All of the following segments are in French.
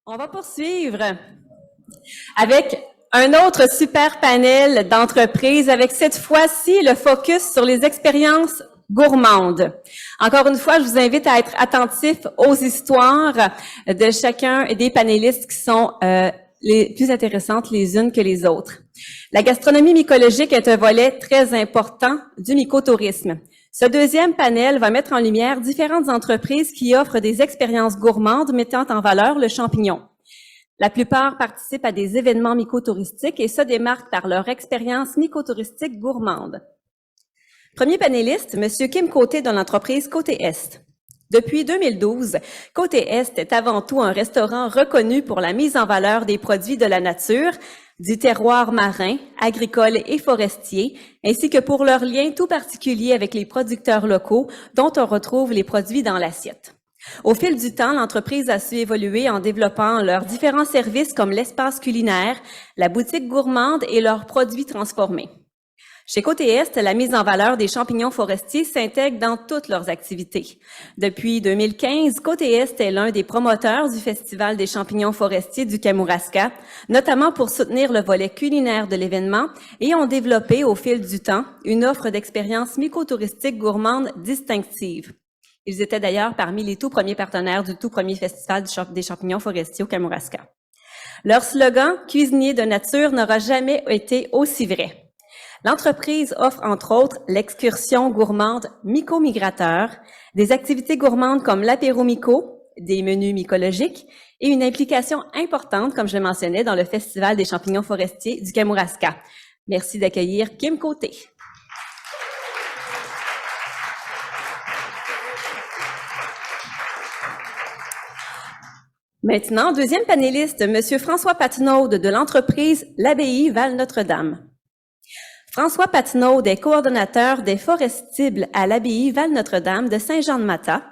On va poursuivre avec un autre super panel d'entreprises, avec cette fois-ci le focus sur les expériences gourmandes. Encore une fois, je vous invite à être attentifs aux histoires de chacun des panélistes qui sont les plus intéressantes les unes que les autres. La gastronomie mycologique est un volet très important du mycotourisme. Ce deuxième panel va mettre en lumière différentes entreprises qui offrent des expériences gourmandes mettant en valeur le champignon. La plupart participent à des événements mycotouristiques et se démarquent par leur expérience mycotouristique gourmande. Premier panéliste, M. Kim Côté de l'entreprise Côté Est. Depuis 2012, Côté Est est avant tout un restaurant reconnu pour la mise en valeur des produits de la nature, du terroir marin, agricole et forestier, ainsi que pour leur lien tout particulier avec les producteurs locaux dont on retrouve les produits dans l'assiette. Au fil du temps, l'entreprise a su évoluer en développant leurs différents services comme l'espace culinaire, la boutique gourmande et leurs produits transformés. Chez Côté Est, la mise en valeur des champignons forestiers s'intègre dans toutes leurs activités. Depuis 2015, Côté Est est l'un des promoteurs du Festival des champignons forestiers du Kamouraska, notamment pour soutenir le volet culinaire de l'événement et ont développé au fil du temps une offre d'expériences mycotouristiques gourmandes distinctives. Ils étaient d'ailleurs parmi les tout premiers partenaires du tout premier Festival des champignons forestiers au Kamouraska. Leur slogan « Cuisinier de nature » n'aura jamais été aussi vrai. L'entreprise offre entre autres l'excursion gourmande myco-migrateur, des activités gourmandes comme l'apéro myco, des menus mycologiques et une implication importante, comme je le mentionnais, dans le Festival des champignons forestiers du Kamouraska. Merci d'accueillir Kim Côté. Maintenant, deuxième panéliste, M. François Patenaude de l'entreprise l'Abbaye Val-Notre-Dame. François Patenaude est coordonnateur des forestibles à l'Abbaye Val-Notre-Dame de Saint-Jean-de-Matha,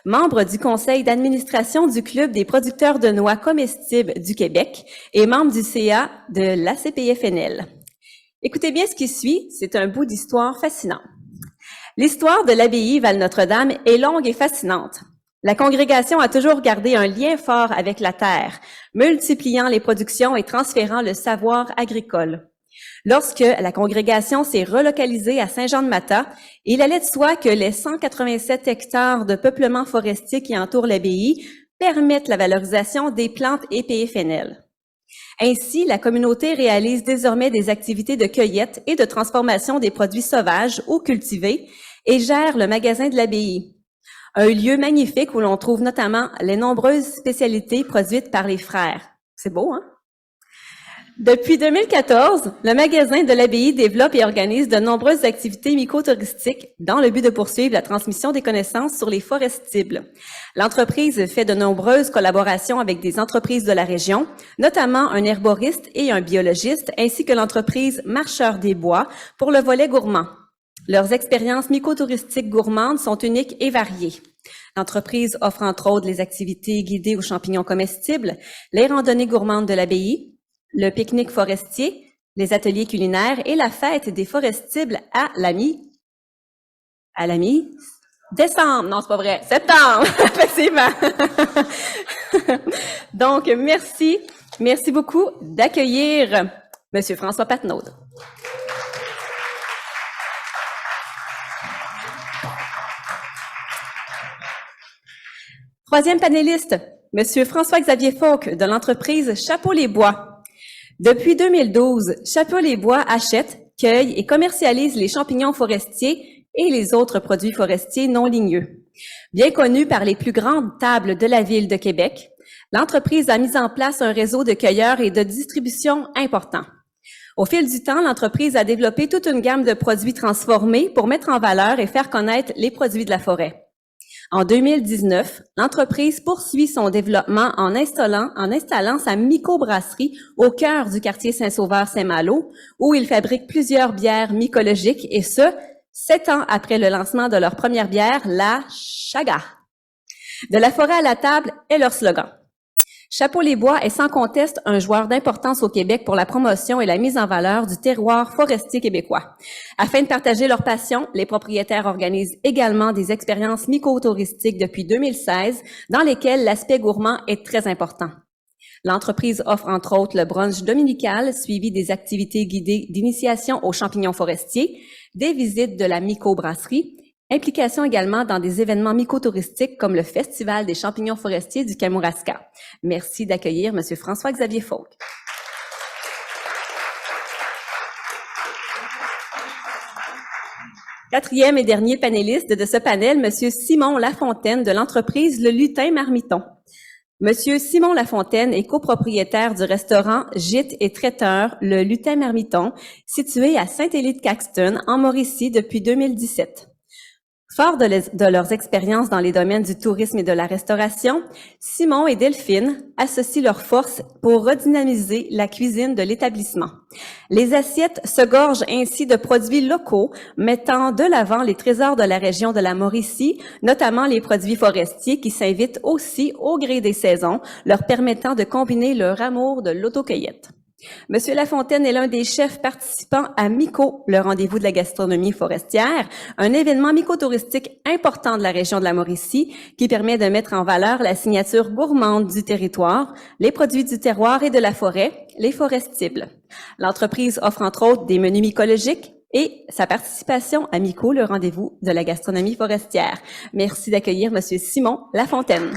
membre du conseil d'administration du Club des producteurs de noix comestibles du Québec et membre du CA de l'ACPFNL. Écoutez bien ce qui suit, c'est un bout d'histoire fascinant. L'histoire de l'Abbaye Val-Notre-Dame est longue et fascinante. La congrégation a toujours gardé un lien fort avec la terre, multipliant les productions et transférant le savoir agricole. Lorsque la congrégation s'est relocalisée à Saint-Jean-de-Matha, il allait de soi que les 187 hectares de peuplement forestier qui entourent l'abbaye permettent la valorisation des plantes épéphénèles. Ainsi, la communauté réalise désormais des activités de cueillette et de transformation des produits sauvages ou cultivés et gère le magasin de l'abbaye. Un lieu magnifique où l'on trouve notamment les nombreuses spécialités produites par les frères. C'est beau, hein? Depuis 2014, le magasin de l'abbaye développe et organise de nombreuses activités mycotouristiques dans le but de poursuivre la transmission des connaissances sur les forestibles. L'entreprise fait de nombreuses collaborations avec des entreprises de la région, notamment un herboriste et un biologiste, ainsi que l'entreprise Marcheur des Bois pour le volet gourmand. Leurs expériences mycotouristiques gourmandes sont uniques et variées. L'entreprise offre entre autres les activités guidées aux champignons comestibles, les randonnées gourmandes de l'abbaye, le pique-nique forestier, les ateliers culinaires et la fête des forestibles à la mi-décembre. Non, c'est pas vrai. Septembre, effectivement. Donc, merci beaucoup d'accueillir Monsieur François Patenaude. Troisième panéliste, Monsieur François-Xavier Fauque de l'entreprise Chapeau-les-Bois. Depuis 2012, Chapeau-les-Bois achète, cueille et commercialise les champignons forestiers et les autres produits forestiers non ligneux. Bien connue par les plus grandes tables de la ville de Québec, l'entreprise a mis en place un réseau de cueilleurs et de distribution important. Au fil du temps, l'entreprise a développé toute une gamme de produits transformés pour mettre en valeur et faire connaître les produits de la forêt. En 2019, l'entreprise poursuit son développement en installant sa mycobrasserie au cœur du quartier Saint-Sauveur-Saint-Malo, où il fabrique plusieurs bières mycologiques, et ce, 7 ans après le lancement de leur première bière, la Chaga. De la forêt à la table est leur slogan. Chapeau-les-Bois est sans conteste un joueur d'importance au Québec pour la promotion et la mise en valeur du terroir forestier québécois. Afin de partager leur passion, les propriétaires organisent également des expériences mycotouristiques depuis 2016 dans lesquelles l'aspect gourmand est très important. L'entreprise offre entre autres le brunch dominical, suivi des activités guidées d'initiation aux champignons forestiers, des visites de la mycobrasserie, implication également dans des événements mycotouristiques comme le Festival des champignons forestiers du Kamouraska. Merci d'accueillir M. François-Xavier Faulk. Quatrième et dernier panéliste de ce panel, M. Simon Lafontaine de l'entreprise Le Lutin Marmiton. Monsieur Simon Lafontaine est copropriétaire du restaurant, gîte et traiteur Le Lutin Marmiton, situé à Saint-Élie-de-Caxton, en Mauricie, depuis 2017. Fort de leurs expériences dans les domaines du tourisme et de la restauration, Simon et Delphine associent leurs forces pour redynamiser la cuisine de l'établissement. Les assiettes se gorgent ainsi de produits locaux, mettant de l'avant les trésors de la région de la Mauricie, notamment les produits forestiers qui s'invitent aussi au gré des saisons, leur permettant de combiner leur amour de l'autocueillette. Monsieur Lafontaine est l'un des chefs participants à MICO, le rendez-vous de la gastronomie forestière, un événement mycotouristique important de la région de la Mauricie qui permet de mettre en valeur la signature gourmande du territoire, les produits du terroir et de la forêt, les forestibles. L'entreprise offre entre autres des menus mycologiques et sa participation à MICO, le rendez-vous de la gastronomie forestière. Merci d'accueillir Monsieur Simon Lafontaine.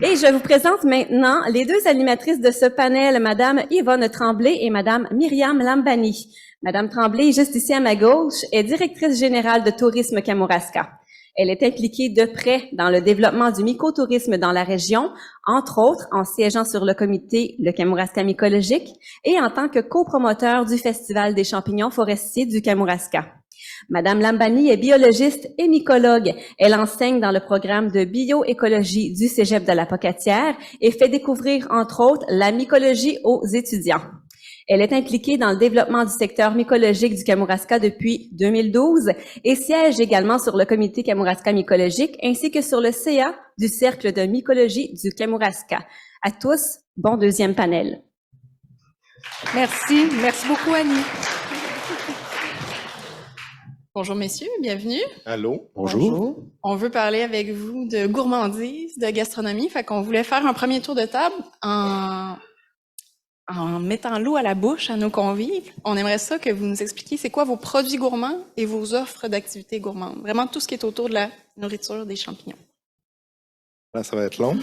Et je vous présente maintenant les deux animatrices de ce panel, Madame Yvonne Tremblay et Madame Myriam Lambani. Madame Tremblay, juste ici à ma gauche, est directrice générale de Tourisme Kamouraska. Elle est impliquée de près dans le développement du mycotourisme dans la région, entre autres en siégeant sur le comité Le Kamouraska mycologique et en tant que copromoteur du Festival des champignons forestiers du Kamouraska. Madame Lambani est biologiste et mycologue. Elle enseigne dans le programme de bioécologie du Cégep de la Pocatière et fait découvrir, entre autres, la mycologie aux étudiants. Elle est impliquée dans le développement du secteur mycologique du Kamouraska depuis 2012 et siège également sur le comité Kamouraska mycologique ainsi que sur le CA du Cercle de mycologie du Kamouraska. À tous, bon deuxième panel. Merci. Merci beaucoup, Annie. Bonjour, messieurs. Bienvenue. Allô. Bonjour. On veut parler avec vous de gourmandise, de gastronomie. Fait qu'on voulait faire un premier tour de table en mettant l'eau à la bouche à nos convives. On aimerait ça que vous nous expliquiez c'est quoi vos produits gourmands et vos offres d'activités gourmandes. Vraiment tout ce qui est autour de la nourriture des champignons. Là, ça va être long.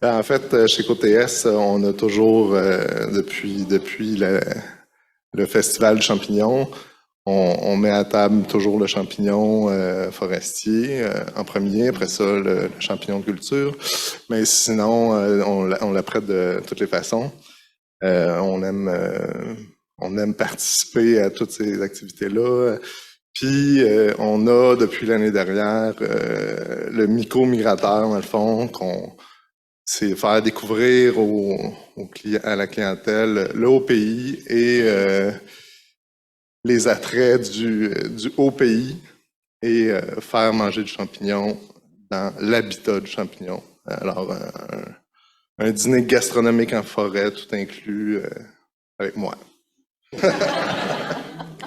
En fait, chez COTS, on a toujours, depuis le festival du champignon, on met à table toujours le champignon forestier en premier, après ça le champignon de culture. Mais sinon, on l'apprête de toutes les façons. On aime participer à toutes ces activités-là. Puis, on a, depuis l'année dernière, le myco-migrateur, dans le fond, c'est faire découvrir à la clientèle le haut pays et les attraits du haut pays et faire manger du champignon dans l'habitat du champignon. Alors, un dîner gastronomique en forêt, tout inclus avec moi.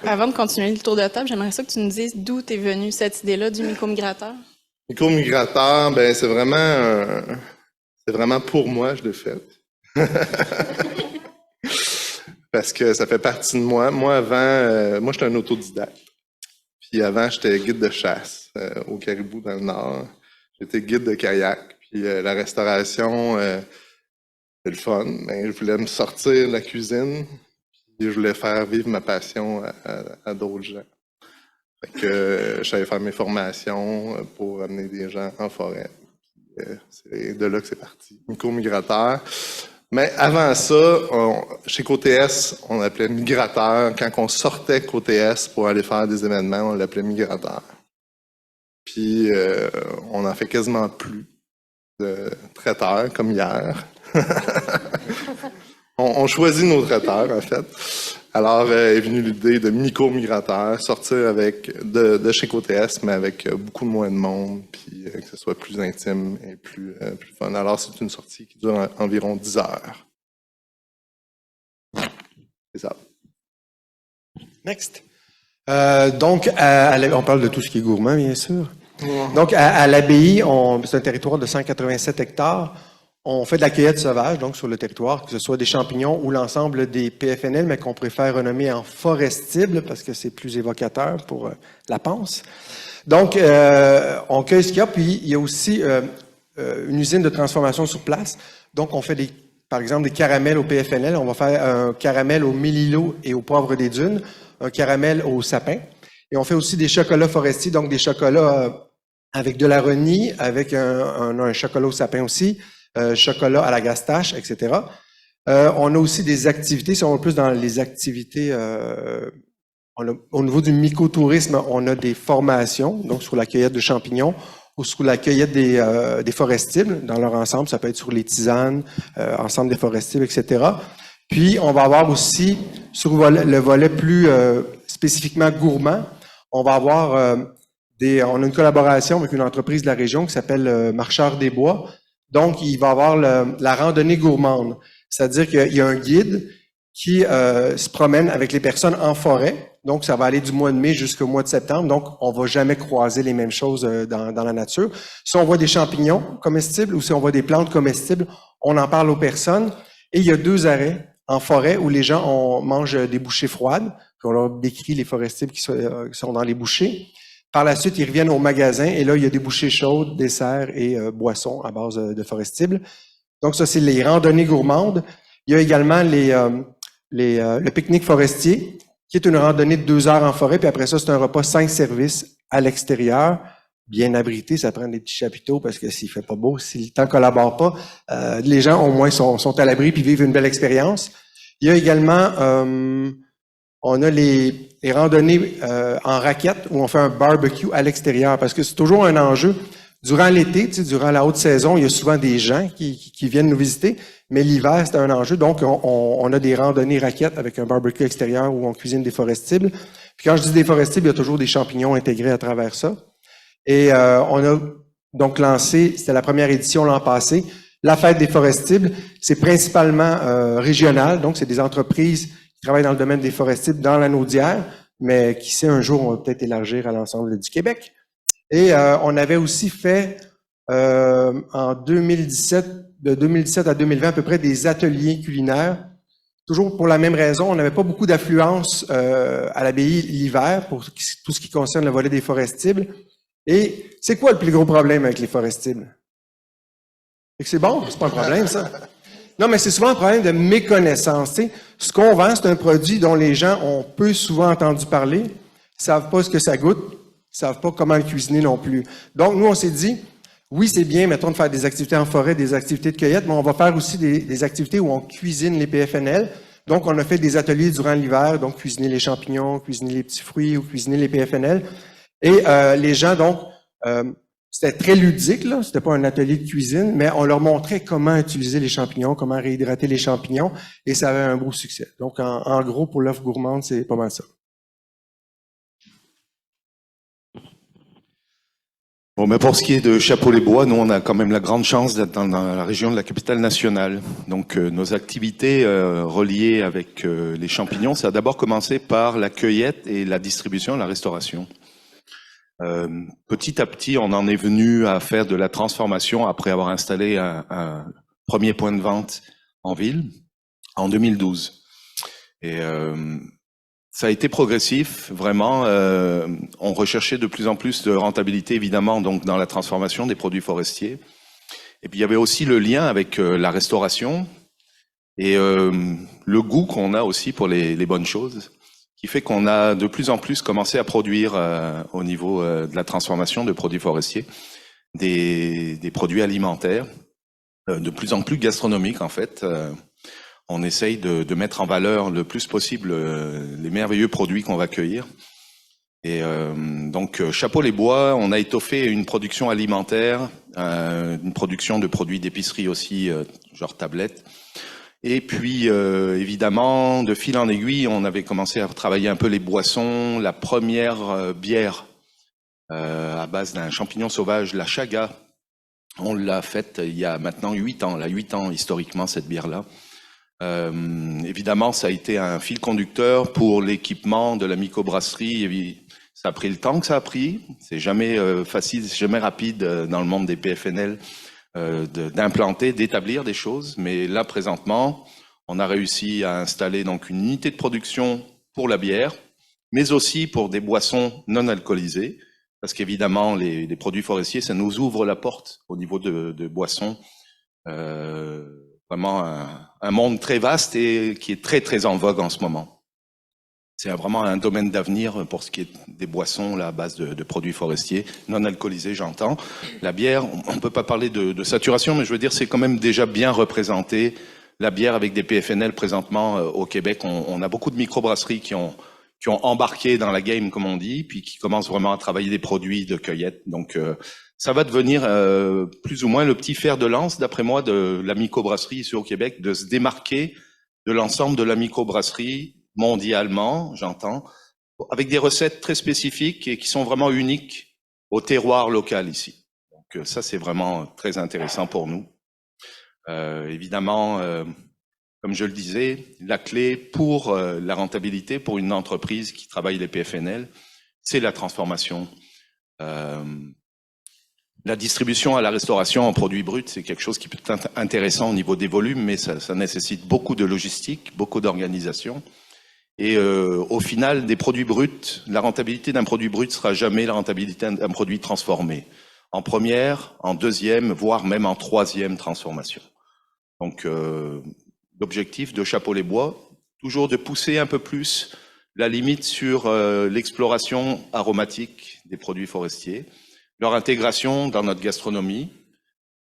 Avant de continuer le tour de table, j'aimerais ça que tu nous dises d'où t'es venue cette idée-là du myco-migrateur. Myco-migrateur, ben c'est vraiment pour moi, je l'ai fait. Parce que ça fait partie de moi. Moi, avant, j'étais un autodidacte. Puis avant, j'étais guide de chasse au Caribou dans le Nord. J'étais guide de kayak. Puis la restauration, c'est le fun. Mais je voulais me sortir de la cuisine. Puis je voulais faire vivre ma passion à d'autres gens. Fait que j'allais faire mes formations pour amener des gens en forêt. C'est de là que c'est parti. Myco-migrateur. Mais avant ça, chez COTS, on l'appelait migrateur. Quand on sortait COTS pour aller faire des événements, on l'appelait migrateur. Puis, on n'en fait quasiment plus de traiteurs comme hier. on choisit nos traiteurs, en fait. Alors, est venue l'idée de myco-migrateur, sortir de chez COTS, mais avec beaucoup moins de monde, puis que ce soit plus intime et plus fun. Alors, c'est une sortie qui dure environ 10 heures. C'est ça. Next. Donc, on parle de tout ce qui est gourmand, bien sûr. Donc, à l'abbaye, c'est un territoire de 187 hectares. On fait de la cueillette sauvage, donc sur le territoire, que ce soit des champignons ou l'ensemble des PFNL, mais qu'on préfère renommer en forestibles parce que c'est plus évocateur pour la panse. Donc, on cueille ce qu'il y a, puis il y a aussi une usine de transformation sur place. Donc, on fait par exemple des caramels au PFNL. On va faire un caramel au mélilo et au poivre des dunes, un caramel au sapin. Et on fait aussi des chocolats forestiers, donc des chocolats avec de la renie, avec un chocolat au sapin aussi, chocolat à la gastache, etc. On a aussi des activités, si on va plus dans les activités, au niveau du mycotourisme, on a des formations, donc sur la cueillette de champignons ou sur la cueillette des forestibles dans leur ensemble, ça peut être sur les tisanes, ensemble des forestibles, etc. Puis, on va avoir aussi, sur le volet plus spécifiquement gourmand, on va avoir on a une collaboration avec une entreprise de la région qui s'appelle Marcheurs des Bois. Donc, il va y avoir la randonnée gourmande. C'est-à-dire qu'il y a un guide qui se promène avec les personnes en forêt. Donc, ça va aller du mois de mai jusqu'au mois de septembre. Donc, on va jamais croiser les mêmes choses dans la nature. Si on voit des champignons comestibles ou si on voit des plantes comestibles, on en parle aux personnes. Et il y a 2 arrêts en forêt où les gens mangent des bouchées froides. Puis on leur décrit les forestibles qui sont dans les bouchées. Par la suite, ils reviennent au magasin et là, il y a des bouchées chaudes, desserts et boissons à base de forestibles. Donc, ça, c'est les randonnées gourmandes. Il y a également le pique-nique forestier, qui est une randonnée de 2 heures en forêt, puis après ça, c'est un repas 5 services à l'extérieur, bien abrité, ça prend des petits chapiteaux parce que s'il fait pas beau, si le temps collabore pas, les gens au moins sont à l'abri puis vivent une belle expérience. Il y a également, on a les randonnées en raquette où on fait un barbecue à l'extérieur parce que c'est toujours un enjeu. Durant l'été, durant la haute saison, il y a souvent des gens qui viennent nous visiter, mais l'hiver, c'est un enjeu. Donc, on a des randonnées raquettes avec un barbecue extérieur où on cuisine des forestibles. Puis quand je dis des forestibles, il y a toujours des champignons intégrés à travers ça. Et on a donc lancé, c'était la première édition l'an passé, la fête des forestibles. C'est principalement régional, donc c'est des entreprises qui travaillent dans le domaine des forestibles dans la Naudière, mais qui sait, un jour, on va peut-être élargir à l'ensemble du Québec. Et on avait aussi fait en 2017, de 2017 à 2020, à peu près des ateliers culinaires. Toujours pour la même raison, on n'avait pas beaucoup d'affluence à l'abbaye l'hiver pour tout ce qui concerne le volet des forestibles. Et c'est quoi le plus gros problème avec les forestibles? C'est bon, c'est pas un problème, ça. Non, mais c'est souvent un problème de méconnaissance. T'sais. Ce qu'on vend, c'est un produit dont les gens ont peu souvent entendu parler, savent pas ce que ça goûte, savent pas comment le cuisiner non plus. Donc, nous, on s'est dit, oui, c'est bien, mettons, de faire des activités en forêt, des activités de cueillette, mais on va faire aussi des activités où on cuisine les PFNL. Donc, on a fait des ateliers durant l'hiver, donc cuisiner les champignons, cuisiner les petits fruits ou cuisiner les PFNL. Et les gens, donc, c'était très ludique, là. C'était pas un atelier de cuisine, mais on leur montrait comment utiliser les champignons, comment réhydrater les champignons, et ça avait un beau succès. Donc, en gros, pour l'offre gourmande, c'est pas mal ça. Bon, mais pour ce qui est de Chapot-les-Bois, nous, on a quand même la grande chance d'être dans la région de la capitale nationale. Donc, nos activités reliées avec les champignons, ça a d'abord commencé par la cueillette et la distribution, la restauration. Petit à petit, on en est venu à faire de la transformation après avoir installé un premier point de vente en ville en 2012. Et ça a été progressif, vraiment. On recherchait de plus en plus de rentabilité, évidemment, donc dans la transformation des produits forestiers. Et puis il y avait aussi le lien avec la restauration et le goût qu'on a aussi pour les bonnes choses, qui fait qu'on a de plus en plus commencé à produire au niveau de la transformation de produits forestiers des produits alimentaires, de plus en plus gastronomiques en fait. On essaye de mettre en valeur le plus possible les merveilleux produits qu'on va cueillir. Et donc, Chapot-les-Bois, on a étoffé une production alimentaire, une production de produits d'épicerie aussi, genre tablettes. Et puis, évidemment, de fil en aiguille, on avait commencé à travailler un peu les boissons. La première bière à base d'un champignon sauvage, la chaga, on l'a faite il y a maintenant 8 ans. Là, 8 ans historiquement, cette bière-là. Évidemment, ça a été un fil conducteur pour l'équipement de la microbrasserie. Ça a pris le temps que ça a pris. C'est jamais facile, c'est jamais rapide dans le monde des PFNL d'implanter, d'établir des choses. Mais là, présentement, on a réussi à installer donc une unité de production pour la bière, mais aussi pour des boissons non alcoolisées. Parce qu'évidemment, les produits forestiers, ça nous ouvre la porte au niveau de boissons. Vraiment un monde très vaste et qui est très, très en vogue en ce moment. C'est vraiment un domaine d'avenir pour ce qui est des boissons là, à base de produits forestiers, non alcoolisés, j'entends. La bière, on ne peut pas parler de saturation, mais je veux dire, c'est quand même déjà bien représenté. La bière avec des PFNL présentement au Québec, on a beaucoup de microbrasseries qui ont embarqué dans la game, comme on dit, puis qui commencent vraiment à travailler des produits de cueillette. Donc, ça va devenir plus ou moins le petit fer de lance, d'après moi, de la microbrasserie ici au Québec, de se démarquer de l'ensemble de la microbrasserie mondialement, j'entends, avec des recettes très spécifiques et qui sont vraiment uniques au terroir local ici. Donc ça, c'est vraiment très intéressant pour nous. Évidemment, comme je le disais, la clé pour la rentabilité, pour une entreprise qui travaille les PFNL, c'est la transformation. La distribution à la restauration en produits bruts, c'est quelque chose qui peut être intéressant au niveau des volumes, mais ça nécessite beaucoup de logistique, beaucoup d'organisation. Et au final, des produits bruts, la rentabilité d'un produit brut sera jamais la rentabilité d'un produit transformé. En première, en deuxième, voire même en troisième transformation. Donc, l'objectif de Chapeau les Bois, toujours de pousser un peu plus la limite sur l'exploration aromatique des produits forestiers, leur intégration dans notre gastronomie,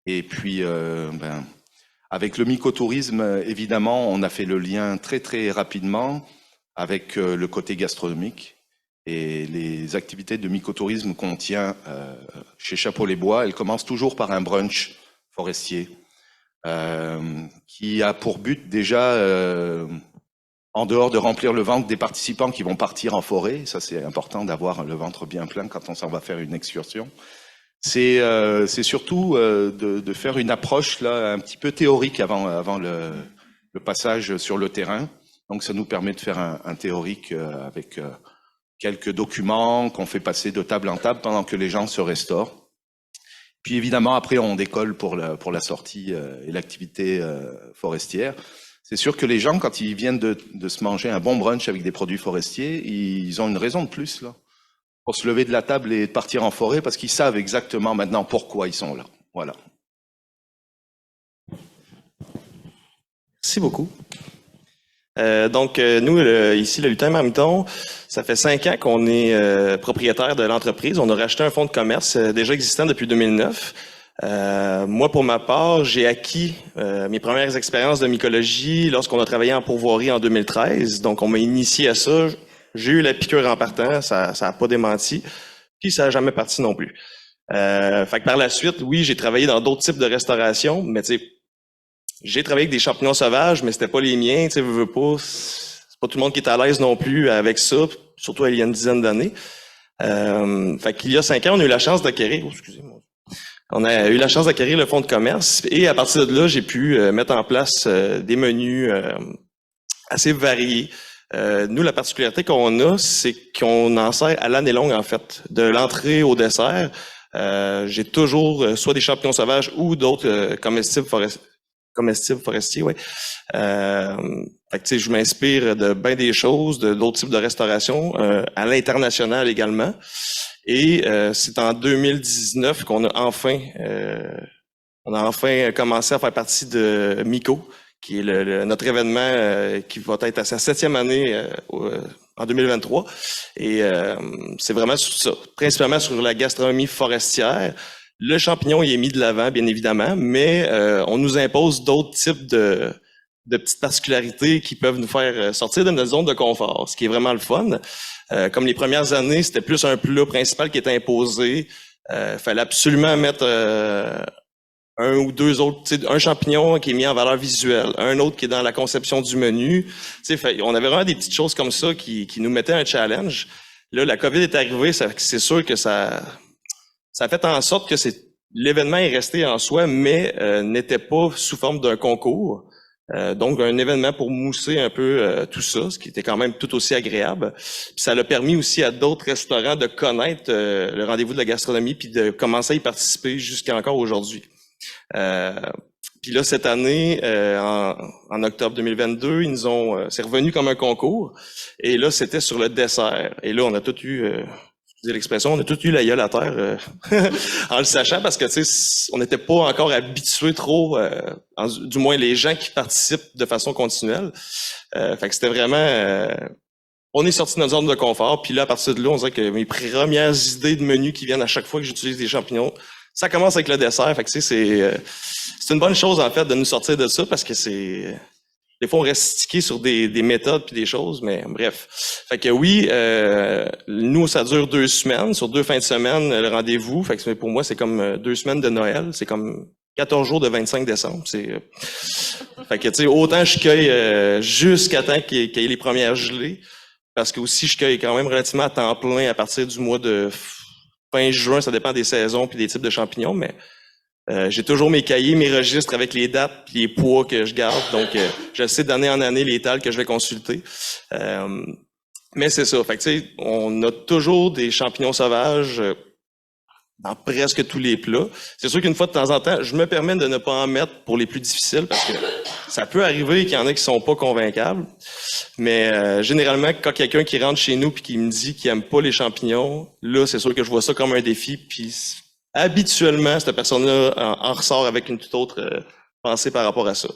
et puis avec le mycotourisme, évidemment, on a fait le lien très très rapidement avec le côté gastronomique et les activités de mycotourisme qu'on tient chez Chapeau les Bois, elles commencent toujours par un brunch forestier qui a pour but déjà, en dehors de remplir le ventre des participants qui vont partir en forêt, ça c'est important d'avoir le ventre bien plein quand on s'en va faire une excursion, c'est surtout de faire une approche là un petit peu théorique avant le passage sur le terrain. Donc ça nous permet de faire un théorique avec quelques documents qu'on fait passer de table en table pendant que les gens se restaurent. Puis évidemment après on décolle pour la sortie et l'activité forestière. C'est sûr que les gens quand ils viennent de se manger un bon brunch avec des produits forestiers, ils ont une raison de plus là pour se lever de la table et partir en forêt parce qu'ils savent exactement maintenant pourquoi ils sont là. Voilà. Merci beaucoup. Nous, ici, le Lutin Marmiton, ça fait 5 ans qu'on est propriétaire de l'entreprise. On a racheté un fonds de commerce déjà existant depuis 2009. Moi, pour ma part, j'ai acquis mes premières expériences de mycologie lorsqu'on a travaillé en pourvoirie en 2013. Donc, on m'a initié à ça. J'ai eu la piqûre en partant, ça a pas démenti. Puis, ça a jamais parti non plus. Fait que par la suite, oui, j'ai travaillé dans d'autres types de restauration, mais tu sais, j'ai travaillé avec des champignons sauvages, mais c'était pas les miens, tu sais, veux pas. C'est pas tout le monde qui est à l'aise non plus avec ça, surtout il y a une dizaine d'années. Fait qu'il y a 5 ans, on a eu la chance d'acquérir, on a eu la chance d'acquérir le fonds de commerce et à partir de là, j'ai pu mettre en place des menus assez variés. Nous, la particularité qu'on a, c'est qu'on en sert à l'année longue, en fait, de l'entrée au dessert. J'ai toujours soit des champignons sauvages ou d'autres comestibles forestiers, ouais. Fait que, tu sais, je m'inspire de bien des choses, d'autres types de restauration, à l'international également. Et c'est en 2019 qu'on a enfin commencé à faire partie de MICO, qui est notre événement qui va être à sa 7e année en 2023. Et c'est vraiment sur ça, principalement sur la gastronomie forestière. Le champignon, il est mis de l'avant, bien évidemment, mais on nous impose d'autres types de petites particularités qui peuvent nous faire sortir de notre zone de confort, ce qui est vraiment le fun. Comme les premières années, c'était plus un plat principal qui était imposé. Fallait absolument mettre un ou deux autres, un champignon qui est mis en valeur visuelle, un autre qui est dans la conception du menu. On avait vraiment des petites choses comme ça qui nous mettaient un challenge. Là, la COVID est arrivée, c'est sûr que ça a fait en sorte que l'événement est resté en soi, mais n'était pas sous forme d'un concours. Donc, un événement pour mousser un peu tout ça, ce qui était quand même tout aussi agréable. Puis ça l'a permis aussi à d'autres restaurants de connaître le rendez-vous de la gastronomie puis de commencer à y participer jusqu'à encore aujourd'hui. Puis là, cette année, en octobre 2022, ils nous ont, c'est revenu comme un concours. Et là, c'était sur le dessert. Et là, on a tout eu, excusez l'expression, on a tout eu la gueule à terre en le sachant parce que, tu sais, on n'était pas encore habitués trop, du moins les gens qui participent de façon continuelle. Fait que c'était vraiment, on est sorti de notre zone de confort. Puis là, à partir de là, on dirait que mes premières idées de menu qui viennent à chaque fois que j'utilise des champignons, ça commence avec le dessert. Fait que, tu sais, c'est une bonne chose, en fait, de nous sortir de ça parce que c'est... Des fois, on reste stické sur des méthodes puis des choses, mais bref. Fait que oui, nous, ça dure 2 semaines. Sur 2 fins de semaine, le rendez-vous. Fait que pour moi, c'est comme 2 semaines de Noël. C'est comme 14 jours de 25 décembre. Fait que, tu sais, autant je cueille jusqu'à temps qu'il y ait les premières gelées. Parce que aussi, je cueille quand même relativement à temps plein à partir du mois de fin juin. Ça dépend des saisons puis des types de champignons, mais... j'ai toujours mes cahiers, mes registres avec les dates et les poids que je garde. Donc, je sais d'année en année l'étal que je vais consulter. Mais c'est ça. Fait que, tu sais, on a toujours des champignons sauvages dans presque tous les plats. C'est sûr qu'une fois de temps en temps, je me permets de ne pas en mettre pour les plus difficiles parce que ça peut arriver qu'il y en a qui sont pas convaincables. Mais généralement, quand quelqu'un qui rentre chez nous puis qui me dit qu'il aime pas les champignons, là, c'est sûr que je vois ça comme un défi. Puis habituellement, cette personne-là en ressort avec une toute autre pensée par rapport à ça.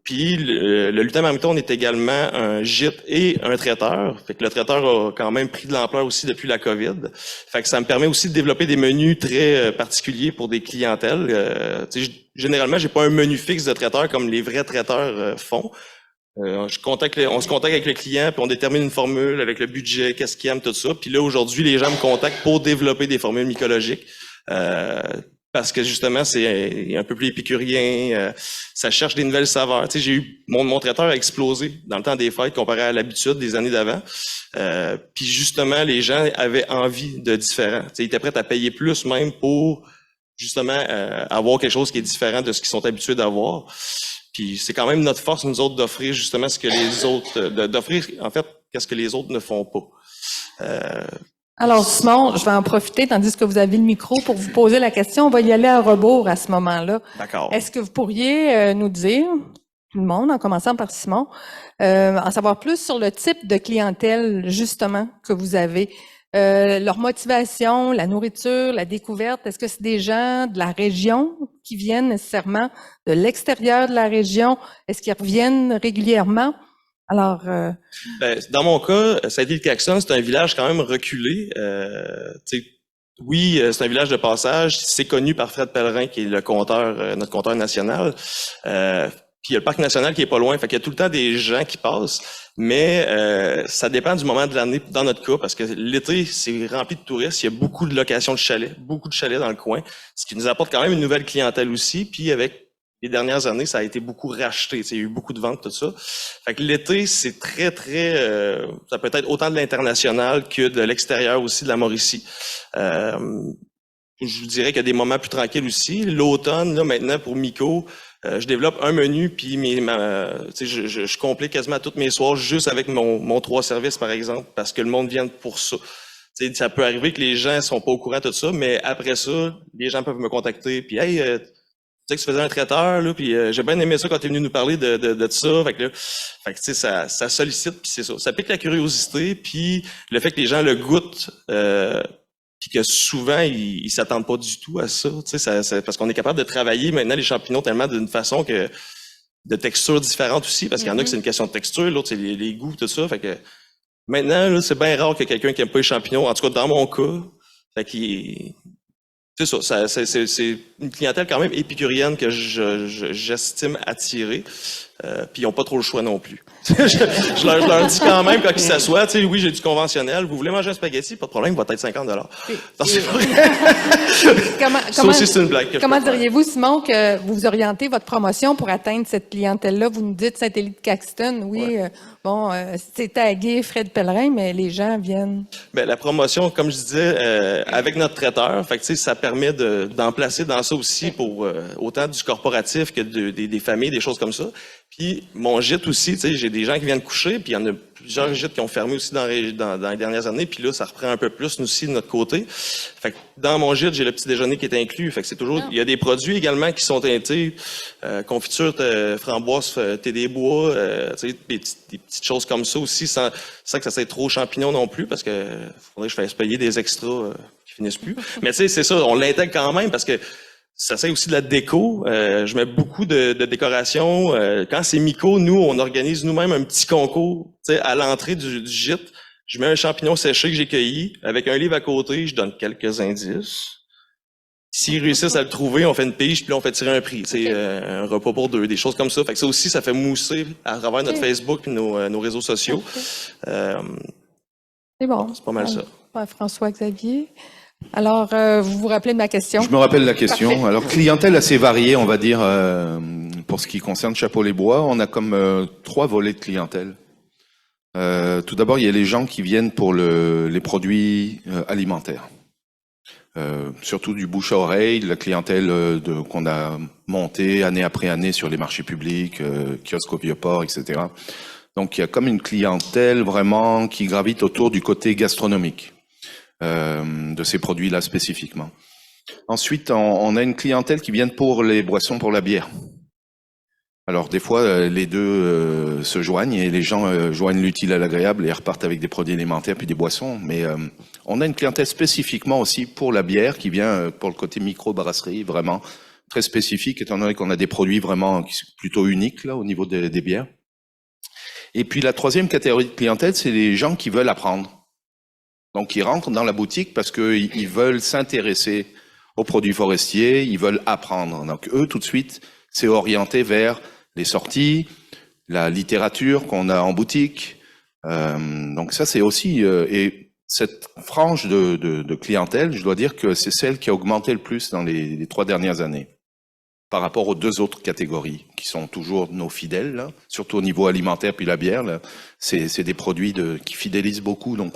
Puis le lutin marmiton, on est également un gîte et un traiteur. Fait que le traiteur a quand même pris de l'ampleur aussi depuis la COVID. Fait que ça me permet aussi de développer des menus très particuliers pour des clientèles. Généralement, j'ai pas un menu fixe de traiteur comme les vrais traiteurs font. On se contacte avec le client, puis on détermine une formule avec le budget, qu'est-ce qu'il aime, tout ça. Puis là, aujourd'hui, les gens me contactent pour développer des formules mycologiques. Parce que justement, c'est un peu plus épicurien, ça cherche des nouvelles saveurs. Tu sais, j'ai eu mon traiteur a explosé dans le temps des fêtes comparé à l'habitude des années d'avant. Puis justement, les gens avaient envie de différent. Tu sais, ils étaient prêts à payer plus même pour justement avoir quelque chose qui est différent de ce qu'ils sont habitués d'avoir. Puis c'est quand même notre force, nous autres, d'offrir justement ce que les autres, d'offrir en fait qu'est-ce que les autres ne font pas. Alors, Simon, je vais en profiter, tandis que vous avez le micro, pour vous poser la question. On va y aller à rebours à ce moment-là. D'accord. Est-ce que vous pourriez nous dire, tout le monde, en commençant par Simon, en savoir plus sur le type de clientèle, justement, que vous avez? Leur motivation, la nourriture, la découverte, est-ce que c'est des gens de la région qui viennent nécessairement de l'extérieur de la région? Est-ce qu'ils reviennent régulièrement? Alors, dans mon cas, Saint-Île-Caxton, c'est un village quand même reculé. Oui, c'est un village de passage. C'est connu par Fred Pellerin, qui est le compteur, notre compteur national. Puis il y a le parc national qui est pas loin. Fait qu'il y a tout le temps des gens qui passent. Mais ça dépend du moment de l'année dans notre cas, parce que l'été, c'est rempli de touristes. Il y a beaucoup de locations de chalets, beaucoup de chalets dans le coin, ce qui nous apporte quand même une nouvelle clientèle aussi. Puis avec les dernières années, ça a été beaucoup racheté. Il y a eu beaucoup de ventes, tout ça. Fait que l'été, c'est très, très... ça peut être autant de l'international que de l'extérieur aussi, de la Mauricie. Je vous dirais qu'il y a des moments plus tranquilles aussi. L'automne, là, maintenant, pour Mico, je développe un menu, puis je complète quasiment tous mes soirs juste avec mon 3 services, par exemple, parce que le monde vient pour ça. T'sais, ça peut arriver que les gens sont pas au courant de tout ça, mais après ça, les gens peuvent me contacter, puis « Hey, tu sais que tu faisais un traiteur, là, puis j'ai bien aimé ça quand tu es venu nous parler de ça. » Fait que tu sais, ça sollicite, puis c'est ça. Ça pique la curiosité, puis le fait que les gens le goûtent, puis que souvent, ils s'attendent pas du tout à ça. Tu sais, parce qu'on est capable de travailler maintenant les champignons tellement d'une façon que de texture différente aussi, parce qu'il y en a que c'est une question de texture, l'autre c'est les goûts, tout ça. Fait que maintenant, là, c'est bien rare que quelqu'un qui aime pas les champignons, en tout cas dans mon cas, fait qu'il... C'est ça, c'est une clientèle quand même épicurienne que j'estime attirer. Puis ils n'ont pas trop le choix non plus. je leur dis quand même quand ils s'assoient, tu sais, oui, j'ai du conventionnel, vous voulez manger un spaghetti, pas de problème, va être 50 $. Non, c'est vrai. Ça aussi, c'est une blague. Comment diriez-vous, Simon, que vous vous orientez votre promotion pour atteindre cette clientèle-là? Vous nous dites Saint-Élie-de-Caxton, oui, ouais. C'est tagué Fred Pellerin, mais les gens viennent... Ben, la promotion, comme je disais, avec notre traiteur, fait que, tu sais, ça permet permet d'en placer dans ça aussi pour autant du corporatif que des familles, des choses comme ça. Puis mon gîte aussi, tu sais, j'ai des gens qui viennent coucher, puis il y en a plusieurs gîtes qui ont fermé aussi dans les dernières années, puis là, ça reprend un peu plus, nous aussi, de notre côté. Fait que dans mon gîte, j'ai le petit déjeuner qui est inclus. Fait que c'est toujours, il y a des produits également qui sont teintés, confiture, framboise, thé des bois, tu sais, des petites choses comme ça aussi, sans que ça soit trop champignon non plus, parce que faudrait que je fasse payer des extras qui finissent plus. Mais tu sais, c'est ça, on l'intègre quand même, parce que ça sert aussi de la déco. Je mets beaucoup de décoration. Quand c'est Mico, nous, on organise nous-mêmes un petit concours. À l'entrée du gîte, je mets un champignon séché que j'ai cueilli. Avec un livre à côté, je donne quelques indices. S'ils réussissent à le trouver, on fait une pige, puis là, on fait tirer un prix. Un repas pour deux, des choses comme ça. Fait que ça aussi, ça fait mousser à travers notre Facebook et nos réseaux sociaux. C'est bon. C'est pas mal ça. François-Xavier. Alors, vous vous rappelez de ma question? Je me rappelle la question. Parfait. Alors, clientèle assez variée, on va dire, pour ce qui concerne Chapeau-les-Bois. On a comme 3 volets de clientèle. Tout d'abord, il y a les gens qui viennent pour les produits alimentaires. Surtout du bouche à oreille, de la clientèle qu'on a montée année après année sur les marchés publics, kiosques au Vieux-Port, etc. Donc, il y a comme une clientèle vraiment qui gravite autour du côté gastronomique. De ces produits-là spécifiquement. Ensuite, on a une clientèle qui vient pour les boissons, pour la bière. Alors des fois, les deux se joignent et les gens joignent l'utile à l'agréable et repartent avec des produits alimentaires puis des boissons. Mais on a une clientèle spécifiquement aussi pour la bière qui vient pour le côté micro-brasserie, vraiment très spécifique, étant donné qu'on a des produits vraiment plutôt uniques là au niveau des bières. Et puis la troisième catégorie de clientèle, c'est les gens qui veulent apprendre. Donc, ils rentrent dans la boutique parce qu'ils veulent s'intéresser aux produits forestiers, ils veulent apprendre. Donc, eux, tout de suite, c'est orienté vers les sorties, la littérature qu'on a en boutique. Donc, ça, c'est aussi... et cette frange de clientèle, je dois dire que c'est celle qui a augmenté le plus dans les 3 dernières années par rapport aux 2 autres catégories qui sont toujours nos fidèles, là, surtout au niveau alimentaire puis la bière. Là, c'est des produits qui fidélisent beaucoup, donc...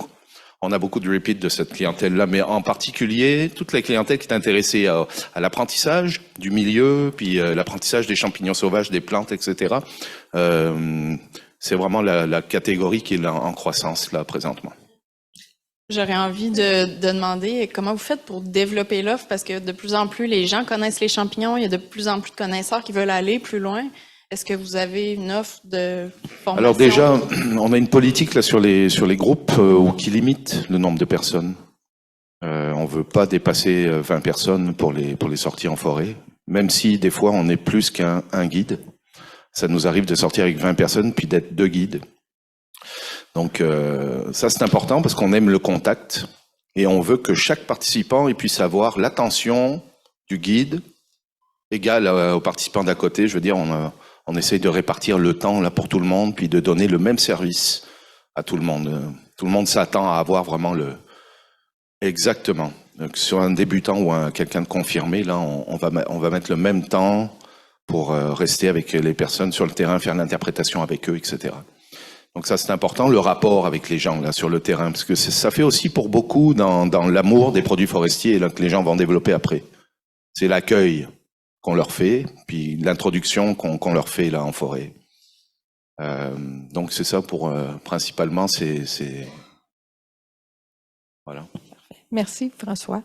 On a beaucoup de repeat de cette clientèle-là, mais en particulier, toute la clientèle qui est intéressée à l'apprentissage du milieu, puis l'apprentissage des champignons sauvages, des plantes, etc. C'est vraiment la catégorie qui est en croissance, là, présentement. J'aurais envie de demander comment vous faites pour développer l'offre, parce que de plus en plus, les gens connaissent les champignons, il y a de plus en plus de connaisseurs qui veulent aller plus loin. Est-ce que vous avez une offre de formation? Alors déjà, on a une politique là sur les groupes qui limite le nombre de personnes. On veut pas dépasser 20 personnes pour les sorties en forêt, même si des fois on est plus qu'un guide. Ça nous arrive de sortir avec 20 personnes puis d'être 2 guides. Donc ça c'est important parce qu'on aime le contact et on veut que chaque participant puisse avoir l'attention du guide égale aux participants d'à côté. Je veux dire, on essaye de répartir le temps là pour tout le monde, puis de donner le même service à tout le monde. Tout le monde s'attend à avoir vraiment exactement. Donc, sur un débutant ou quelqu'un de confirmé, là, on va mettre le même temps pour rester avec les personnes sur le terrain, faire l'interprétation avec eux, etc. Donc ça, c'est important, le rapport avec les gens là sur le terrain, parce que ça fait aussi pour beaucoup dans l'amour des produits forestiers là, que les gens vont développer après. C'est l'accueil qu'on leur fait, puis l'introduction qu'on leur fait là en forêt. Donc c'est ça pour principalement, c'est voilà. Merci, François.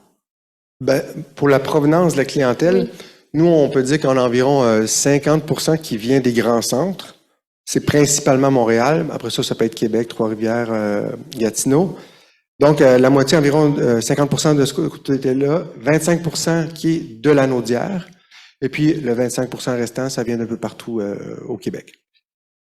Ben, pour la provenance de la clientèle, nous, on peut dire qu'on a environ 50% qui vient des grands centres. C'est principalement Montréal. Après ça, ça peut être Québec, Trois-Rivières, Gatineau. Donc, la moitié, environ 50% de ce côté-là, 25% qui est de la Naudière. Et puis, le 25% restant, ça vient d'un peu partout au Québec.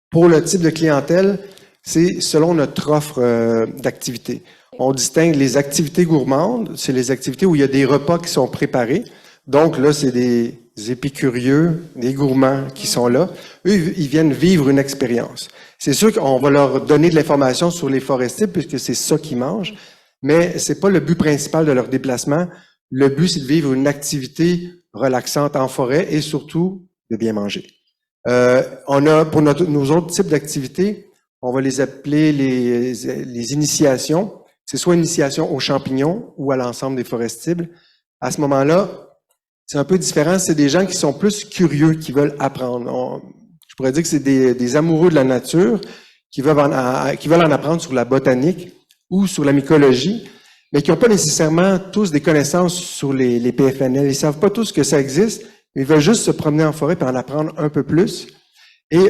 Pour le type de clientèle, c'est selon notre offre d'activités. On distingue les activités gourmandes, c'est les activités où il y a des repas qui sont préparés. Donc là, c'est des épicurieux, des gourmands qui sont là. Eux, ils viennent vivre une expérience. C'est sûr qu'on va leur donner de l'information sur les forestiers puisque c'est ça qu'ils mangent, mais c'est pas le but principal de leur déplacement. Le but, c'est de vivre une activité relaxante en forêt et surtout de bien manger. On a pour nos autres types d'activités, on va les appeler les initiations. C'est soit une initiation aux champignons ou à l'ensemble des forestibles. à ce moment-là, c'est un peu différent. C'est des gens qui sont plus curieux, qui veulent apprendre. Je pourrais dire que c'est des amoureux de la nature qui veulent en apprendre sur la botanique ou sur la mycologie, mais qui n'ont pas nécessairement tous des connaissances sur les PFNL. Ils savent pas tous que ça existe, mais ils veulent juste se promener en forêt et en apprendre un peu plus. Et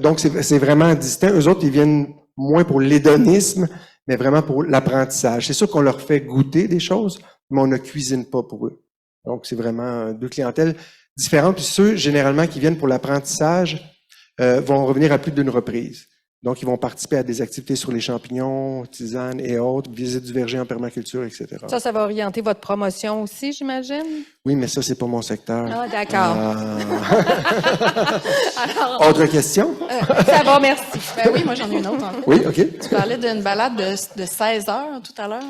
donc, c'est vraiment distinct. Eux autres, ils viennent moins pour l'hédonisme, mais vraiment pour l'apprentissage. C'est sûr qu'on leur fait goûter des choses, mais on ne cuisine pas pour eux. Donc, c'est vraiment deux clientèles différentes. Puis ceux, généralement, qui viennent pour l'apprentissage, vont revenir à plus d'une reprise. Donc, ils vont participer à des activités sur les champignons, tisanes et autres, visite du verger en permaculture, etc. Ça va orienter votre promotion aussi, j'imagine? Oui, mais ça, c'est pas mon secteur. Ah, d'accord. Alors, Autre question? ça va, merci. Ben oui, moi, j'en ai une autre, en fait. Oui, OK. Tu parlais d'une balade de 16 heures tout à l'heure.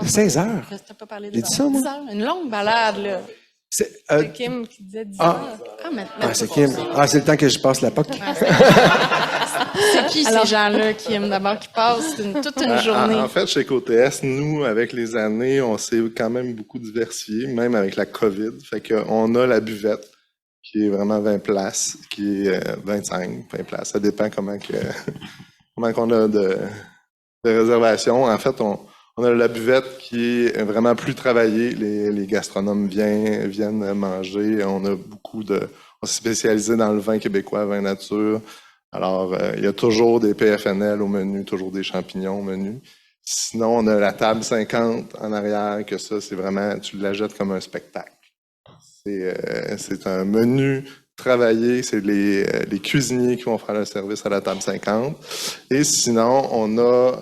De 16 heures? Je t'ai pas parlé de J'ai dit ça, moi? 10 heures. Une longue balade, là. C'est Kim qui disait 10 ah. heures. Ah, mais C'est Kim. Ah, c'est le temps que je passe la POC. c'est qui ces gens-là qui aiment d'abord qui passent toute une journée? En fait, chez COTS, nous, avec les années, on s'est quand même beaucoup diversifié, même avec la COVID. Fait qu'on a la buvette, qui est vraiment 20 places, qui est 25, 20 places. Ça dépend comment qu'on a de réservations. En fait, on a la buvette qui est vraiment plus travaillée. Les gastronomes viennent manger. On s'est spécialisé dans le vin québécois, vin nature. Alors, il y a toujours des PFNL au menu, toujours des champignons au menu. Sinon, on a la table 50 en arrière, que ça, c'est vraiment, tu la jettes comme un spectacle. C'est un menu travaillé, c'est les cuisiniers qui vont faire le service à la table 50. Et sinon, on a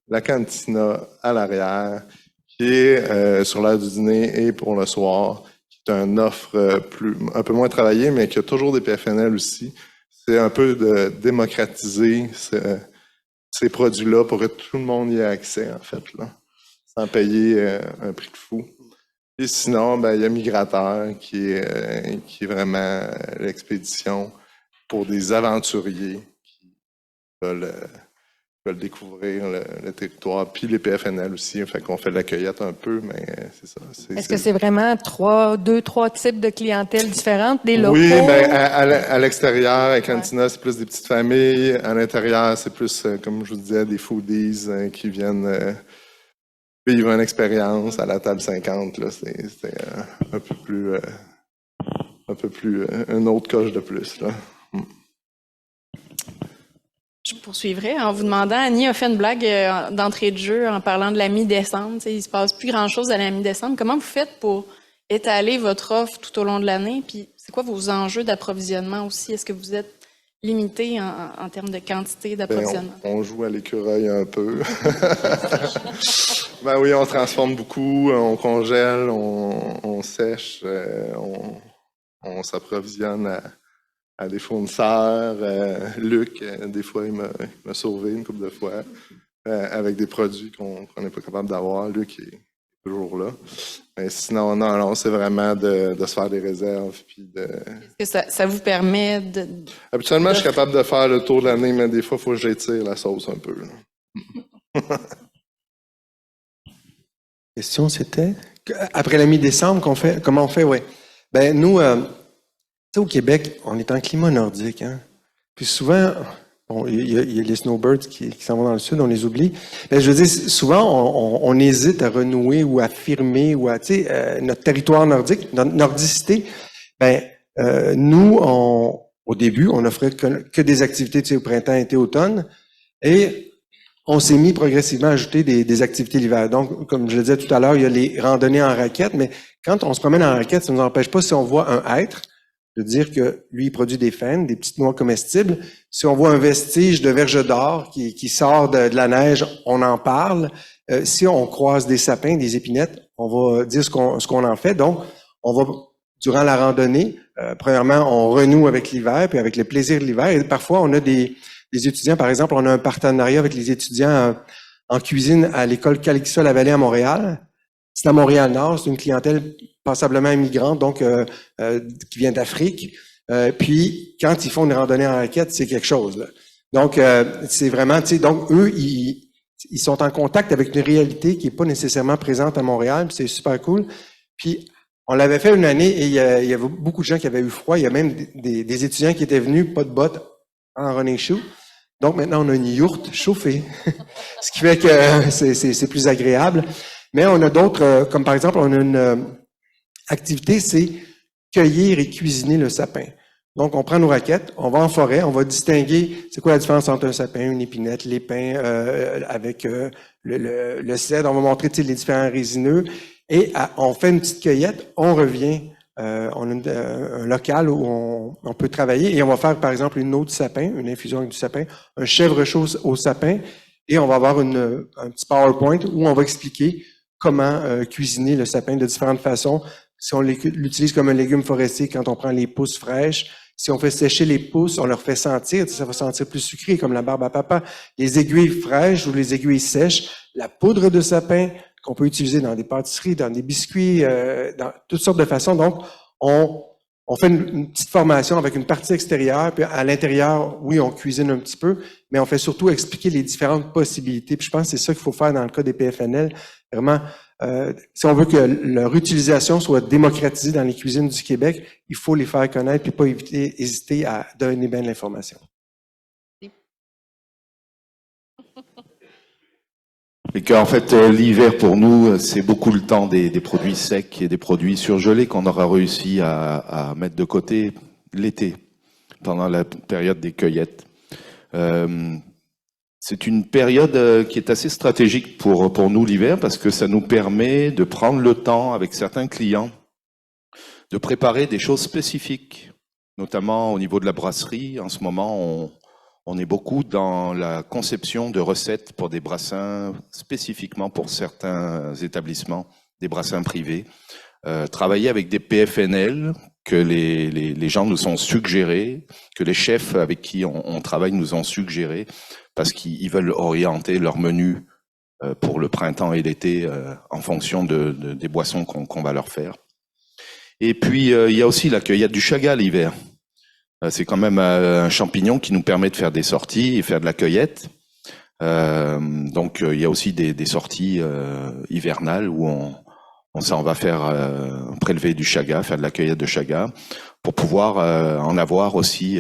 la cantina à l'arrière, qui est sur l'heure du dîner et pour le soir, qui est une offre un peu moins travaillée, mais qui a toujours des PFNL aussi. C'est un peu de démocratiser ces produits-là pour que tout le monde y ait accès, en fait, là, sans payer un prix de fou. Et sinon, il y a Migrateur, qui est vraiment l'expédition pour des aventuriers qui veulent découvrir le territoire, puis les PFNL aussi. Fait qu'on fait de la cueillette un peu, mais c'est ça. Est-ce que c'est vraiment deux, trois types de clientèle différentes, des locaux? Oui, à l'extérieur, à Cantina, c'est plus des petites familles. À l'intérieur, c'est plus, comme je vous disais, des foodies qui viennent vivre une expérience à la table 50. Là, c'est un peu plus, une autre coche de plus, là. Je poursuivrai en vous demandant, Annie a fait une blague d'entrée de jeu en parlant de la mi-décembre. Il ne se passe plus grand-chose à la mi-décembre. Comment vous faites pour étaler votre offre tout au long de l'année? Puis c'est quoi vos enjeux d'approvisionnement aussi? Est-ce que vous êtes limité en termes de quantité d'approvisionnement? On joue à l'écureuil un peu. Oui, on transforme beaucoup, on congèle, on sèche, on s'approvisionne à des fournisseurs. Luc, des fois, il m'a sauvé une couple de fois avec des produits qu'on n'est pas capable d'avoir. Luc est toujours là. Mais sinon, non, c'est vraiment de se faire des réserves. Puis Est-ce que ça vous permet de... Habituellement, je suis capable de faire le tour de l'année, mais des fois, il faut que j'étire la sauce un peu. La question, c'était, après la mi-décembre, comment on fait? Oui. Nous... au Québec, on est en climat nordique, hein. Puis souvent, il y a les snowbirds qui s'en vont dans le sud, on les oublie. Je veux dire, souvent, on hésite à renouer ou à affirmer ou à, notre territoire nordique, notre nordicité. Nous, au début, on offrait que des activités, au printemps, été, automne, et on s'est mis progressivement à ajouter des activités l'hiver. Donc, comme je le disais tout à l'heure, il y a les randonnées en raquette, mais quand on se promène en raquette, ça ne nous empêche pas, si on voit un hêtre, de dire que lui, il produit des faines, des petites noix comestibles. Si on voit un vestige de verge d'or qui sort de la neige, on en parle. Si on croise des sapins, des épinettes, on va dire ce qu'on en fait. Donc, on va, durant la randonnée, premièrement, on renoue avec l'hiver, puis avec le plaisir de l'hiver. Et parfois, on a des étudiants, par exemple, on a un partenariat avec les étudiants en cuisine à l'école Calixa-la-Vallée à Montréal. C'est à Montréal-Nord, c'est une clientèle passablement immigrante, donc qui vient d'Afrique. Puis, quand ils font une randonnée en raquette, c'est quelque chose, là. Donc, c'est vraiment, donc eux, ils ils sont en contact avec une réalité qui est pas nécessairement présente à Montréal, puis c'est super cool. Puis, on l'avait fait une année et il y avait beaucoup de gens qui avaient eu froid. Il y a même des étudiants qui étaient venus, pas de bottes, en running shoe. Donc, maintenant, on a une yourte chauffée. Ce qui fait que c'est plus agréable. Mais on a d'autres, comme par exemple, on a une activité, c'est cueillir et cuisiner le sapin. Donc, on prend nos raquettes, on va en forêt, on va distinguer c'est quoi la différence entre un sapin, une épinette, les pins avec le cèdre. On va montrer les différents résineux. Et on fait une petite cueillette, on revient, on a un local où on peut travailler et on va faire, par exemple, une eau de sapin, une infusion avec du sapin, un chèvre-chaud au sapin et on va avoir un petit PowerPoint où on va expliquer comment cuisiner le sapin de différentes façons. Si on l'utilise comme un légume forestier quand on prend les pousses fraîches, si on fait sécher les pousses, on leur fait sentir, ça va sentir plus sucré comme la barbe à papa. Les aiguilles fraîches ou les aiguilles sèches, la poudre de sapin qu'on peut utiliser dans des pâtisseries, dans des biscuits, dans toutes sortes de façons. Donc, on fait une petite formation avec une partie extérieure, puis à l'intérieur, oui, on cuisine un petit peu, mais on fait surtout expliquer les différentes possibilités. Puis je pense que c'est ça qu'il faut faire dans le cas des PFNL. Vraiment, si on veut que leur utilisation soit démocratisée dans les cuisines du Québec, il faut les faire connaître puis pas hésiter à donner bien l'information. Et qu'en fait, l'hiver pour nous, c'est beaucoup le temps des produits secs et des produits surgelés qu'on aura réussi à mettre de côté l'été, pendant la période des cueillettes. C'est une période qui est assez stratégique pour nous l'hiver parce que ça nous permet de prendre le temps avec certains clients de préparer des choses spécifiques, notamment au niveau de la brasserie. En ce moment, on est beaucoup dans la conception de recettes pour des brassins spécifiquement pour certains établissements, des brassins privés. Travailler avec des PFNL que les gens nous ont suggérés, que les chefs avec qui on travaille nous ont suggéré, parce qu'ils veulent orienter leur menu pour le printemps et l'été en fonction des boissons qu'on va leur faire. Et puis, il y a aussi la cueillette du chaga l'hiver. C'est quand même un champignon qui nous permet de faire des sorties et faire de la cueillette. Donc, il y a aussi des sorties hivernales où on s'en va faire prélever du chaga, faire de la cueillette de chaga, pour pouvoir en avoir aussi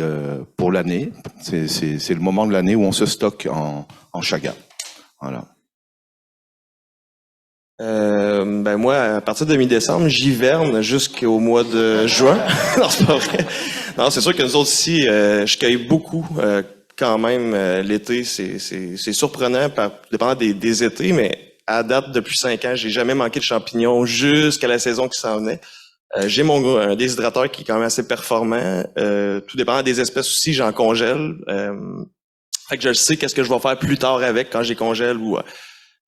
pour l'année. C'est le moment de l'année où on se stocke en chaga. Voilà. Ben moi, à partir de mi-décembre, j'hiverne jusqu'au mois de juin. Non, c'est pas vrai. Non, c'est sûr que nous autres ici, je cueille beaucoup quand même l'été. C'est surprenant, dépendant des étés, mais à date, depuis 5 ans, j'ai jamais manqué de champignons jusqu'à la saison qui s'en venait. J'ai un déshydrateur qui est quand même assez performant. Tout dépendant des espèces aussi, j'en congèle. Fait que je sais qu'est-ce que je vais faire plus tard avec quand j'ai congèle ou...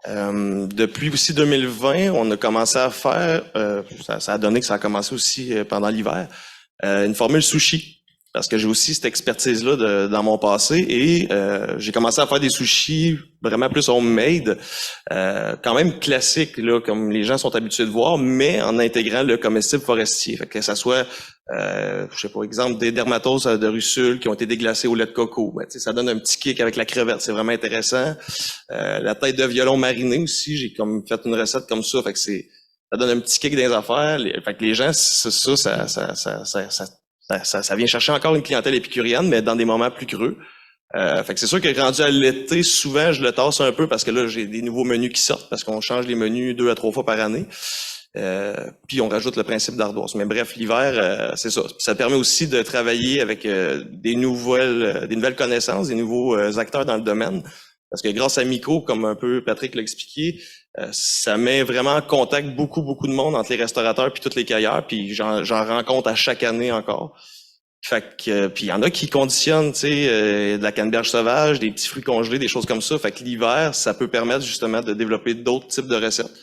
depuis aussi 2020, on a commencé à faire, ça a donné que ça a commencé aussi pendant l'hiver, une formule sushi. Parce que j'ai aussi cette expertise-là dans mon passé et j'ai commencé à faire des sushis vraiment plus homemade, quand même classiques, là, comme les gens sont habitués de voir, mais en intégrant le comestible forestier. Fait que ça soit, je sais pas, exemple, des dermatoses de russule qui ont été déglacées au lait de coco. Ben, ça donne un petit kick avec la crevette, c'est vraiment intéressant. La tête de violon marinée aussi, j'ai comme fait une recette comme ça, fait que ça donne un petit kick dans les affaires. Fait que les gens, ça vient chercher encore une clientèle épicurienne, mais dans des moments plus creux. Fait que c'est sûr que rendu à l'été, souvent, je le tasse un peu parce que là, j'ai des nouveaux menus qui sortent parce qu'on change les menus 2 à 3 fois par année. Puis on rajoute le principe d'ardoise. Mais bref, l'hiver, c'est ça. Ça permet aussi de travailler avec des nouvelles connaissances, des nouveaux acteurs dans le domaine. Parce que grâce à Mico, comme un peu Patrick l'a expliqué, ça met vraiment en contact beaucoup de monde entre les restaurateurs puis tous les cueilleurs, puis j'en rencontre à chaque année encore. Fait que puis il y en a qui conditionnent, tu sais, de la canneberge sauvage, des petits fruits congelés, des choses comme ça. Fait que l'hiver, ça peut permettre justement de développer d'autres types de recettes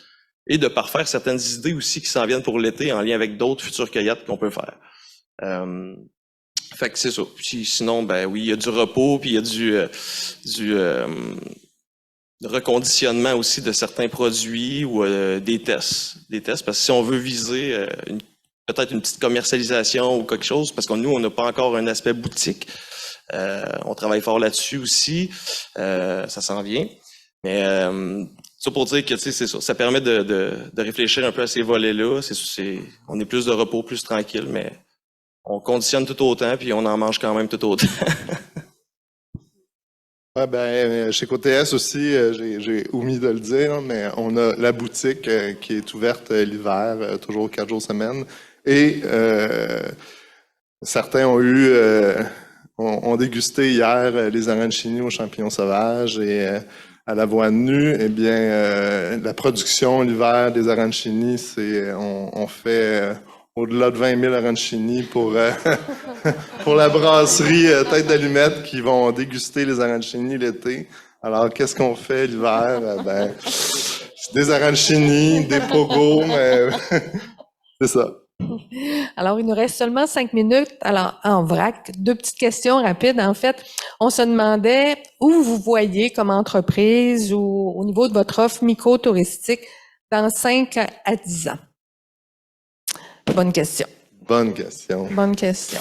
et de parfaire certaines idées aussi qui s'en viennent pour l'été en lien avec d'autres futures cueillettes qu'on peut faire. Fait que c'est ça. Puis sinon, ben oui, il y a du repos, puis il y a du reconditionnement aussi de certains produits ou des tests. Parce que si on veut viser peut-être une petite commercialisation ou quelque chose, parce que nous, on n'a pas encore un aspect boutique. On travaille fort là-dessus aussi. Ça s'en vient. Mais ça pour dire que, tu sais, c'est ça. Ça permet de réfléchir un peu à ces volets-là. On est plus de repos, plus tranquille, mais on conditionne tout autant, puis on en mange quand même tout autant. Ouais, ben, chez QTS aussi, j'ai omis de le dire, mais on a la boutique qui est ouverte l'hiver, toujours 4 jours semaine. Et certains ont dégusté hier les arancini aux champignons sauvages et à la voie nue. Eh bien, la production l'hiver des arancini, on fait au-delà de 20 000 arancini pour pour la brasserie Tête d'Allumette qui vont déguster les arancini l'été. Alors, qu'est-ce qu'on fait l'hiver? Ben, des arancini, des pogos, mais c'est ça. Alors, il nous reste seulement 5 minutes. Alors, en vrac, 2 petites questions rapides. En fait, on se demandait où vous voyez comme entreprise ou au niveau de votre offre micro-touristique dans 5 à 10 ans. Bonne question. Bonne question. Bonne question.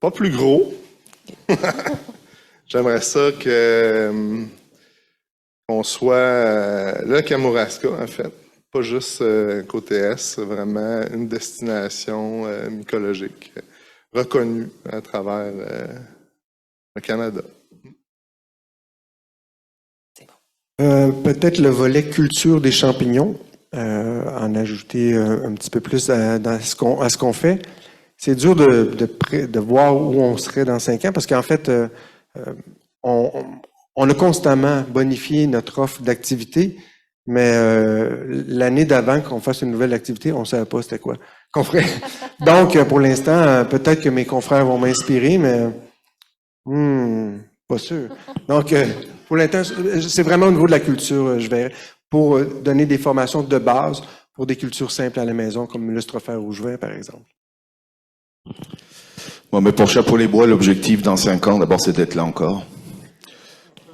Pas plus gros. J'aimerais ça qu'on soit le Kamouraska, en fait. Pas juste côté Est, vraiment une destination mycologique reconnue à travers le Canada. Peut-être le volet culture des champignons, en ajouter un petit peu plus à ce qu'on fait. C'est dur de voir où on serait dans 5 ans parce qu'en fait, on a constamment bonifié notre offre d'activité, mais l'année d'avant qu'on fasse une nouvelle activité, on ne savait pas c'était quoi qu'on ferait. Donc, pour l'instant, peut-être que mes confrères vont m'inspirer, mais pas sûr. Donc, pour l'instant, c'est vraiment au niveau de la culture, je verrai, pour donner des formations de base pour des cultures simples à la maison, comme l'œstrophaire rouge-vert, par exemple. Bon, mais pour Chapeau-les-Bois, l'objectif dans 5 ans, d'abord, c'est d'être là encore.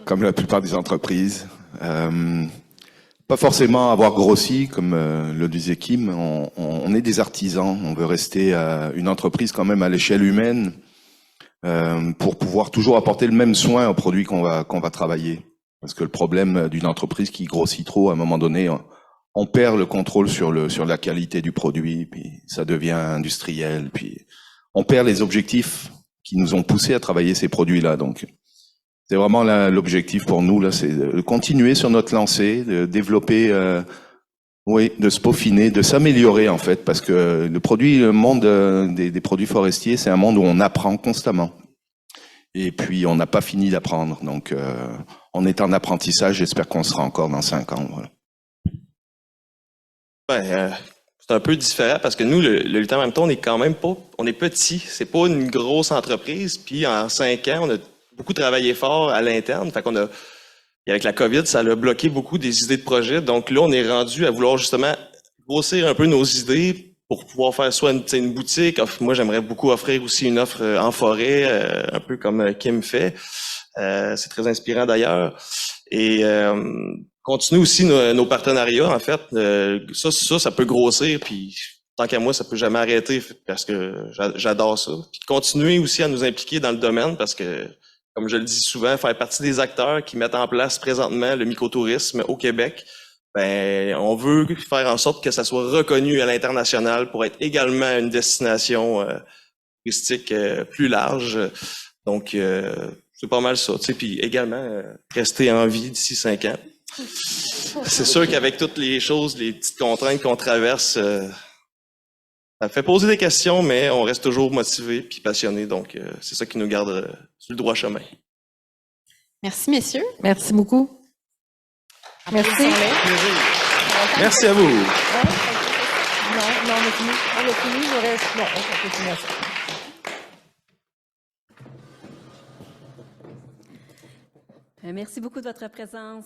Comme la plupart des entreprises. Pas forcément avoir grossi, comme le disait Kim. On est des artisans. On veut rester une entreprise quand même à l'échelle humaine pour pouvoir toujours apporter le même soin aux produits qu'on va travailler. Parce que le problème d'une entreprise qui grossit trop, à un moment donné, on perd le contrôle sur la qualité du produit, puis ça devient industriel, puis on perd les objectifs qui nous ont poussés à travailler ces produits-là. Donc, c'est vraiment l'objectif pour nous, là, c'est de continuer sur notre lancée, de développer, de se peaufiner, de s'améliorer en fait, parce que le monde des produits forestiers, c'est un monde où on apprend constamment. Et puis, on n'a pas fini d'apprendre. Donc, on est en apprentissage. J'espère qu'on sera encore dans 5 ans. Voilà. C'est un peu différent parce que nous, le Lutin en même temps, on est quand même pas, on est petit. C'est pas une grosse entreprise. Puis, en 5 ans, on a beaucoup travaillé fort à l'interne. Fait qu'on a, avec la COVID, ça a bloqué beaucoup des idées de projet. Donc là, on est rendu à vouloir justement grossir un peu nos idées pour pouvoir faire soit une boutique. Moi, j'aimerais beaucoup offrir aussi une offre en forêt, un peu comme Kim fait. C'est très inspirant d'ailleurs. Et continuer aussi nos partenariats, en fait. Ça peut grossir, puis tant qu'à moi, ça peut jamais arrêter parce que j'adore ça. Puis continuer aussi à nous impliquer dans le domaine parce que, comme je le dis souvent, faire partie des acteurs qui mettent en place présentement le microtourisme au Québec. Ben, on veut faire en sorte que ça soit reconnu à l'international pour être également une destination touristique plus large. Donc, c'est pas mal ça. Tu sais, puis également, rester en vie d'ici 5 ans. C'est sûr qu'avec toutes les choses, les petites contraintes qu'on traverse, ça fait poser des questions, mais on reste toujours motivé puis passionné. Donc, c'est ça qui nous garde sur le droit chemin. Merci, messieurs. Merci beaucoup. Merci. Merci à vous. Non, on a fini. On a fini. Je reste. Non, on continue à ça. Merci beaucoup de votre présence.